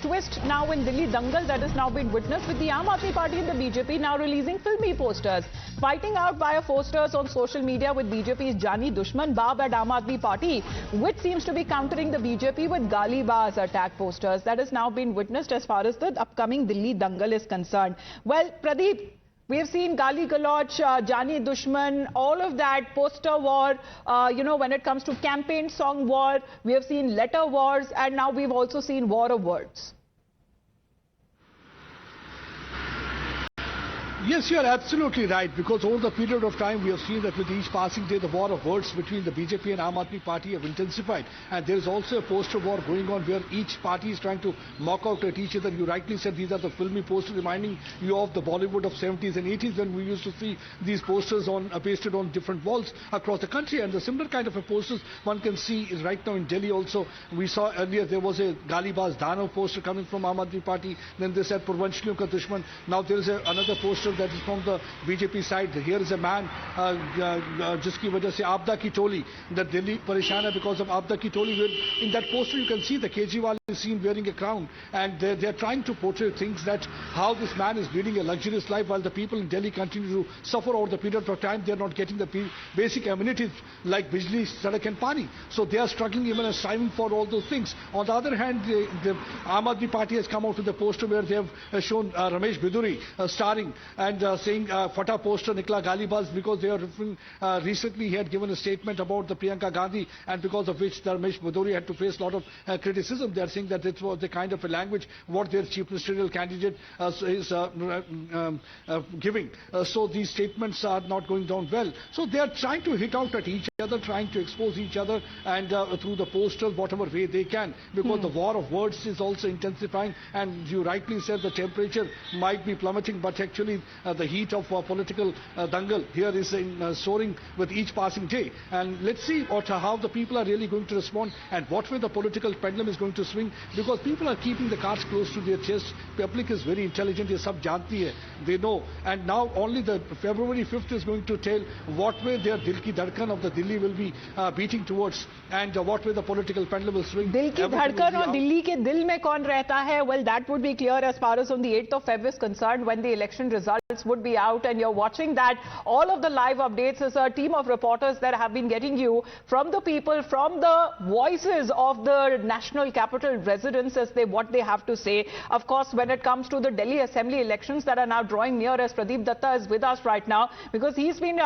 twist now in Delhi Dangal that has now been witnessed with the Aam Aadmi Party and the BJP now releasing filmy posters. Fighting out via posters on social media with BJP's Jani Dushman Baab at Aam Aadmi Party, which seems to be countering the BJP with Galibaz attack posters. That has now been witnessed as far as the upcoming Delhi Dangal is concerned. Well, Pradeep, we have seen Gali Galoch, Jani Dushman, all of that, poster war, when it comes to campaign song war, we have seen letter wars, and now we've also seen war of words. Yes, you are absolutely right, because over the period of time we have seen that with each passing day the war of words between the BJP and Aam Aadmi Party have intensified, and there is also a poster war going on where each party is trying to mock out at each other. You rightly said these are the filmy posters reminding you of the Bollywood of 70s and 80s when we used to see these posters pasted on different walls across the country, and the similar kind of a posters one can see is right now in Delhi also. We saw earlier there was a Galibaz Danav poster coming from Aam Aadmi Party, then they said Purvanshliyon ka Dushman. Now there is another poster that is from the BJP side. Here is a man jiski wajah se Aapda ki Toli, that Delhi pareshan hai because of Aapda ki Toli. In that poster you can see the Kejriwal is seen wearing a crown, and they are trying to portray things that how this man is leading a luxurious life while the people in Delhi continue to suffer over the period of time. They are not getting the basic amenities like bijli, sadak and pani. So they are struggling even and striving for all those things. On the other hand, the Aam Aadmi Party has come out with a poster where they have shown Ramesh Biduri starring and saying Fatah poster Nikla Galibaz, because they are referring recently he had given a statement about the Priyanka Gandhi, and because of which Ramesh Biduri had to face a lot of criticism. They are saying that it was the kind of a language what their chief ministerial candidate is giving. So these statements are not going down well. So they are trying to hit out at each other, trying to expose each other, and through the posters whatever way they can, because the war of words is also intensifying, and you rightly said the temperature might be plummeting, but actually the heat of political dangal here is soaring with each passing day. And let's see how the people are really going to respond and what way the political pendulum is going to swing, because people are keeping the cards close to their chest. Public is very intelligent, ye sab janti hai, they know, and now only the February 5th is going to tell what way their dil ki dhadkan of the Delhi will be beating towards, and what way the political pendulum will swing. Dil ki dhadkan aur Delhi ke dil mein kaun rehta hai? Well, that would be clear as far as on the 8th of Feb is concerned, when the election results would be out, and you're watching that. All of the live updates is a team of reporters that have been getting you from the people, from the voices of the national capital residents as what they have to say. Of course, when it comes to the Delhi Assembly elections that are now drawing near, as Pradeep Datta is with us right now, because he's been